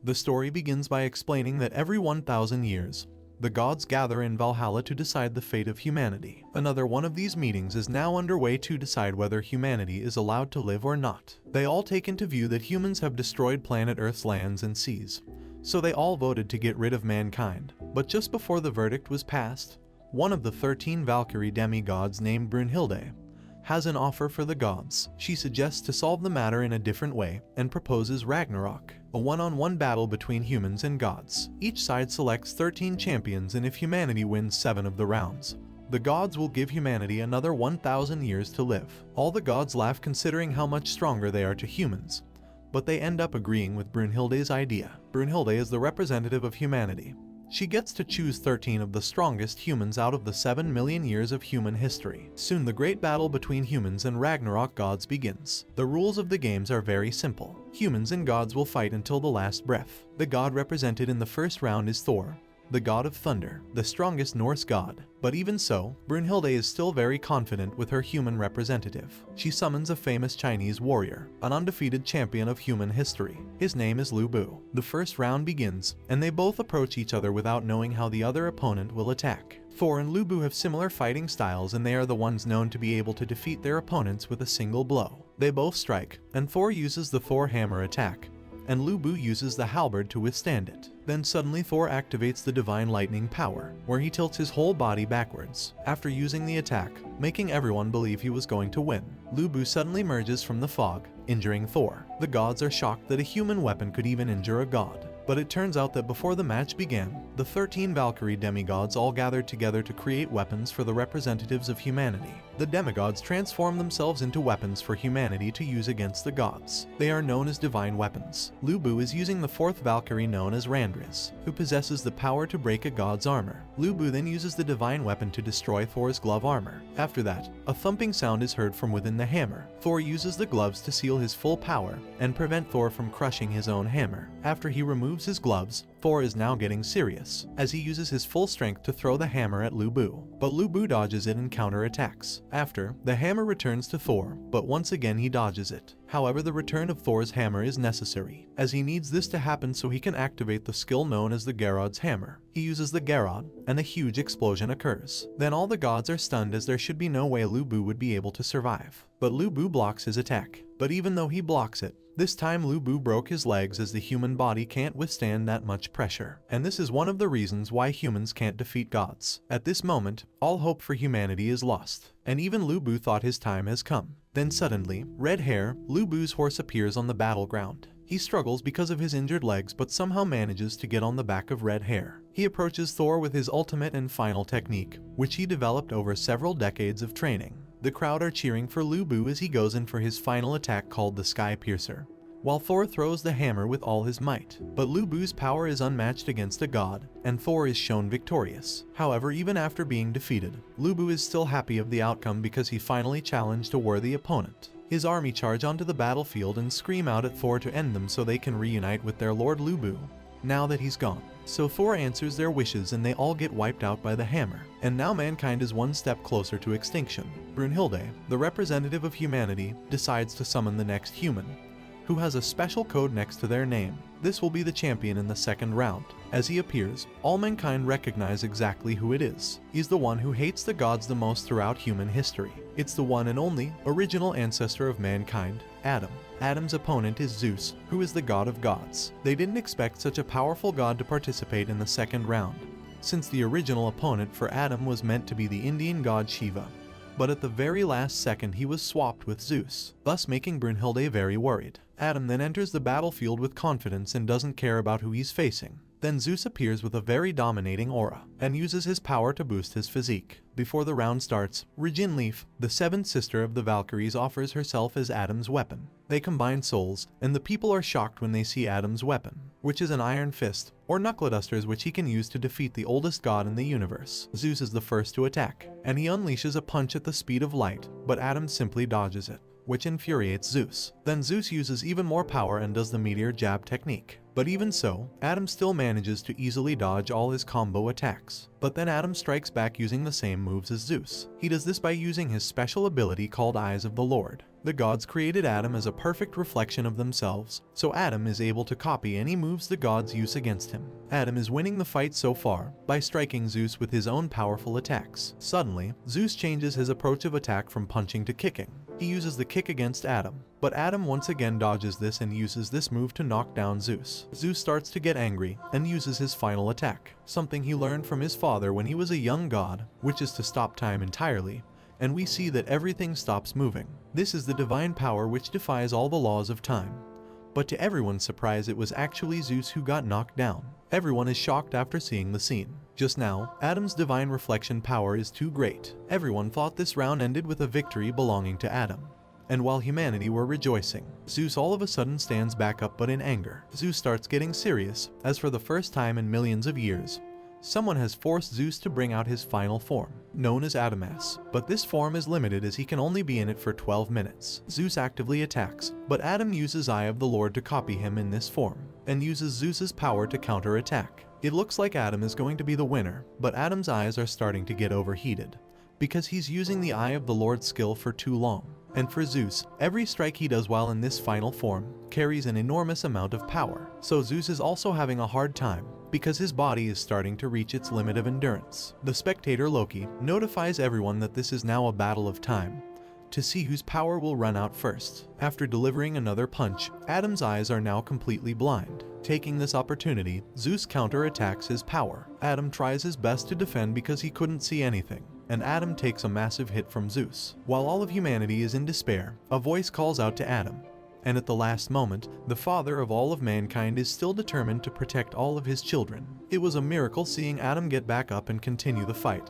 The story begins by explaining that every 1,000 years, the gods gather in Valhalla to decide the fate of humanity. Another one of these meetings is now underway to decide whether humanity is allowed to live or not. They all take into view that humans have destroyed planet Earth's lands and seas, so they all voted to get rid of mankind. But just before the verdict was passed, one of the 13 Valkyrie demigods named Brunhilde has an offer for the gods. She suggests to solve the matter in a different way and proposes Ragnarok, a one-on-one battle between humans and gods. Each side selects 13 champions, and if humanity wins 7 of the rounds, the gods will give humanity another 1,000 years to live. All the gods laugh considering how much stronger they are to humans, but they end up agreeing with Brunhilde's idea. Brunhilde is the representative of humanity. She gets to choose 13 of the strongest humans out of the 7 million years of human history. Soon the great battle between humans and Ragnarok gods begins. The rules of the games are very simple. Humans and gods will fight until the last breath. The god represented in the first round is Thor, the god of thunder, the strongest Norse god. But even so, Brunhilde is still very confident with her human representative. She summons a famous Chinese warrior, an undefeated champion of human history. His name is Lu Bu. The first round begins, and they both approach each other without knowing how the other opponent will attack. Thor and Lu Bu have similar fighting styles, and they are the ones known to be able to defeat their opponents with a single blow. They both strike, and Thor uses the Thor hammer attack, and Lu Bu uses the halberd to withstand it. Then suddenly Thor activates the divine lightning power, where he tilts his whole body backwards, after using the attack, making everyone believe he was going to win. Lu Bu suddenly emerges from the fog, injuring Thor. The gods are shocked that a human weapon could even injure a god. But it turns out that before the match began, the 13 Valkyrie demigods all gathered together to create weapons for the representatives of humanity. The demigods transform themselves into weapons for humanity to use against the gods. They are known as divine weapons. Lu Bu is using the 4th Valkyrie known as Randris, who possesses the power to break a god's armor. Lu Bu then uses the divine weapon to destroy Thor's glove armor. After that, a thumping sound is heard from within the hammer. Thor uses the gloves to seal his full power and prevent Thor from crushing his own hammer. After he removes his gloves, Thor is now getting serious, as he uses his full strength to throw the hammer at Lu Bu. But Lu Bu dodges it and counterattacks. After, the hammer returns to Thor, but once again he dodges it. However, the return of Thor's hammer is necessary, as he needs this to happen so he can activate the skill known as the Gerod's hammer. He uses the Gerod, and a huge explosion occurs. Then all the gods are stunned, as there should be no way Lu Bu would be able to survive. But Lu Bu blocks his attack. But even though he blocks it, this time Lu Bu broke his legs, as the human body can't withstand that much pressure. And this is one of the reasons why humans can't defeat gods. At this moment, all hope for humanity is lost, and even Lu Bu thought his time has come. Then suddenly, Red Hair, Lu Bu's horse, appears on the battleground. He struggles because of his injured legs, but somehow manages to get on the back of Red Hair. He approaches Thor with his ultimate and final technique, which he developed over several decades of training. The crowd are cheering for Lu Bu as he goes in for his final attack called the Sky Piercer, while Thor throws the hammer with all his might. But Lu Bu's power is unmatched against a god, and Thor is shown victorious. However, even after being defeated, Lu Bu is still happy of the outcome because he finally challenged a worthy opponent. His army charge onto the battlefield and scream out at Thor to end them so they can reunite with their lord Lu Bu, now that he's gone. So Thor answers their wishes and they all get wiped out by the hammer. And now mankind is one step closer to extinction. Brunhilde, the representative of humanity, decides to summon the next human, who has a special code next to their name. This will be the champion in the second round. As he appears, all mankind recognize exactly who it is. He's the one who hates the gods the most throughout human history. It's the one and only original ancestor of mankind, Adam. Adam's opponent is Zeus, who is the god of gods. They didn't expect such a powerful god to participate in the second round, since the original opponent for Adam was meant to be the Indian god Shiva. But at the very last second he was swapped with Zeus, thus making Brunhilde very worried. Adam then enters the battlefield with confidence and doesn't care about who he's facing. Then Zeus appears with a very dominating aura, and uses his power to boost his physique. Before the round starts, Regin Leaf, the 7th sister of the Valkyries, offers herself as Adam's weapon. They combine souls, and the people are shocked when they see Adam's weapon, which is an iron fist, or knuckle dusters, which he can use to defeat the oldest god in the universe. Zeus is the first to attack, and he unleashes a punch at the speed of light, but Adam simply dodges it, which infuriates Zeus. Then Zeus uses even more power and does the meteor jab technique. But even so, Adam still manages to easily dodge all his combo attacks. But then Adam strikes back using the same moves as Zeus. He does this by using his special ability called Eyes of the Lord. The gods created Adam as a perfect reflection of themselves, so Adam is able to copy any moves the gods use against him. Adam is winning the fight so far by striking Zeus with his own powerful attacks. Suddenly, Zeus changes his approach of attack from punching to kicking. He uses the kick against Adam, but Adam once again dodges this and uses this move to knock down Zeus. Zeus starts to get angry and uses his final attack, something he learned from his father when he was a young god, which is to stop time entirely, and we see that everything stops moving. This is the divine power which defies all the laws of time. But to everyone's surprise, it was actually Zeus who got knocked down. Everyone is shocked after seeing the scene. Just now, Adam's divine reflection power is too great. Everyone thought this round ended with a victory belonging to Adam. And while humanity were rejoicing, Zeus all of a sudden stands back up, but in anger. Zeus starts getting serious, as for the first time in millions of years, someone has forced Zeus to bring out his final form, known as Adamas, but this form is limited as he can only be in it for 12 minutes. Zeus actively attacks, but Adam uses Eye of the Lord to copy him in this form, and uses Zeus's power to counter-attack. It looks like Adam is going to be the winner, but Adam's eyes are starting to get overheated, because he's using the Eye of the Lord skill for too long. And for Zeus, every strike he does while in this final form carries an enormous amount of power. So Zeus is also having a hard time, because his body is starting to reach its limit of endurance. The spectator Loki notifies everyone that this is now a battle of time, to see whose power will run out first. After delivering another punch, Adam's eyes are now completely blind. Taking this opportunity, Zeus counterattacks his power. Adam tries his best to defend because he couldn't see anything, and Adam takes a massive hit from Zeus. While all of humanity is in despair, a voice calls out to Adam. And at the last moment, the father of all of mankind is still determined to protect all of his children. It was a miracle seeing Adam get back up and continue the fight,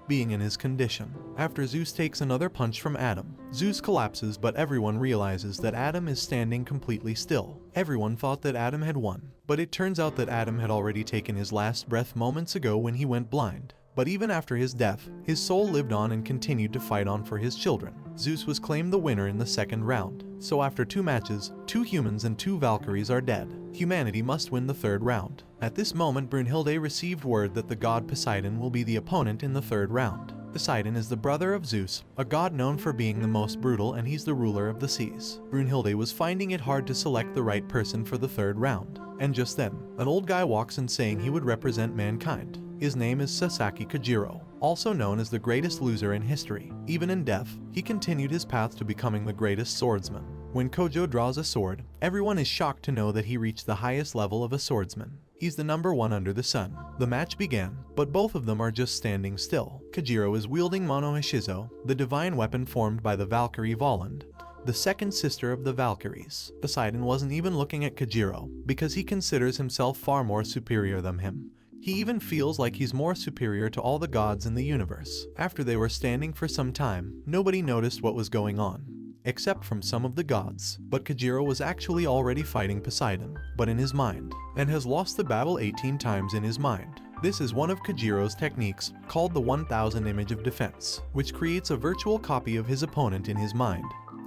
being in his condition. After Zeus takes another punch from Adam, Zeus collapses, but everyone realizes that Adam is standing completely still. Everyone thought that Adam had won, but it turns out that Adam had already taken his last breath moments ago when he went blind. But even after his death, his soul lived on and continued to fight on for his children. Zeus was claimed the winner in the second round. So after 2 matches, 2 humans and 2 Valkyries are dead. Humanity must win the third round. At this moment, Brunhilde received word that the god Poseidon will be the opponent in the third round. Poseidon is the brother of Zeus, a god known for being the most brutal, and he's the ruler of the seas. Brunhilde was finding it hard to select the right person for the third round. And just then, an old guy walks in saying he would represent mankind. His name is Sasaki Kojiro, also known as the greatest loser in history. Even in death, he continued his path to becoming the greatest swordsman. When Kojo draws a sword, everyone is shocked to know that he reached the highest level of a swordsman. He's the number 1 under the sun. The match began, but both of them are just standing still. Kojiro is wielding Mono Hishizo, the divine weapon formed by the Valkyrie Volund, the second sister of the Valkyries. Poseidon wasn't even looking at Kojiro, because he considers himself far more superior than him. He even feels like he's more superior to all the gods in the universe. After they were standing for some time, nobody noticed what was going on, except from some of the gods. But Kojiro was actually already fighting Poseidon, but in his mind, and has lost the battle 18 times in his mind. This is one of Kojiro's techniques, called the 1000 Image of Defense, which creates a virtual copy of his opponent in his mind,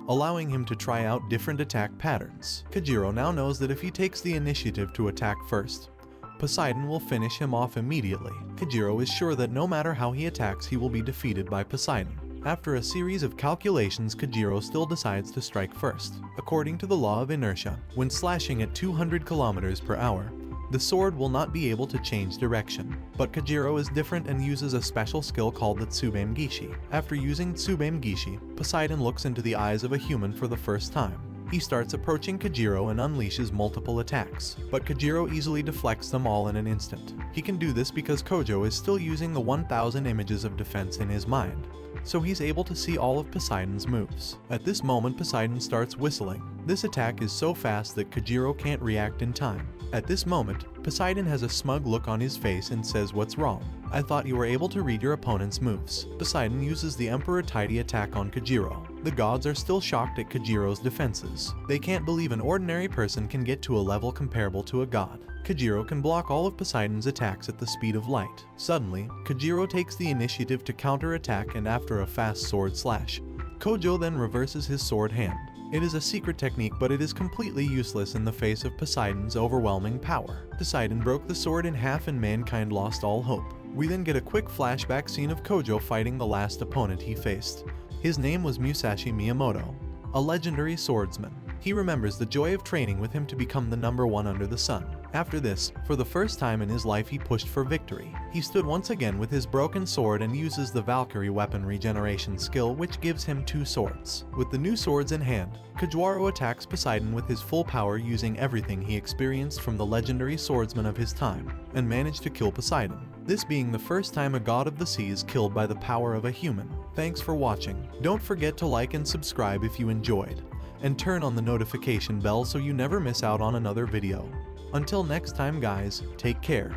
allowing him to try out different attack patterns. Kojiro now knows that if he takes the initiative to attack first, Poseidon will finish him off immediately. Kojiro is sure that no matter how he attacks, he will be defeated by Poseidon. After a series of calculations, Kojiro still decides to strike first. According to the law of inertia, when slashing at 200 km per hour, the sword will not be able to change direction. But Kojiro is different and uses a special skill called the Tsubame Gishi. After using Tsubame Gishi, Poseidon looks into the eyes of a human for the first time. He starts approaching Kojiro and unleashes multiple attacks, but Kojiro easily deflects them all in an instant. He can do this because Kojo is still using the 1000 images of defense in his mind, so he's able to see all of Poseidon's moves. At this moment, Poseidon starts whistling. This attack is so fast that Kojiro can't react in time. At this moment, Poseidon has a smug look on his face and says, "What's wrong? I thought you were able to read your opponent's moves." Poseidon uses the Emperor Tidy attack on Kojiro. The gods are still shocked at Kojiro's defenses. They can't believe an ordinary person can get to a level comparable to a god. Kojiro can block all of Poseidon's attacks at the speed of light. Suddenly, Kojiro takes the initiative to counter-attack, and after a fast sword slash, Kojo then reverses his sword hand. It is a secret technique, but it is completely useless in the face of Poseidon's overwhelming power. Poseidon broke the sword in half and mankind lost all hope. We then get a quick flashback scene of Kojo fighting the last opponent he faced. His name was Musashi Miyamoto. a legendary swordsman. He remembers the joy of training with him to become the number one under the sun. After this, for the first time in his life he pushed for victory. He stood once again with his broken sword and uses the Valkyrie weapon regeneration skill, which gives him 2 swords. With the new swords in hand, Kagewaru attacks Poseidon with his full power, using everything he experienced from the legendary swordsman of his time, and managed to kill Poseidon. This being the first time a god of the sea is killed by the power of a human. Thanks for watching. Don't forget to like and subscribe if you enjoyed, and turn on the notification bell so you never miss out on another video. Until next time guys, take care.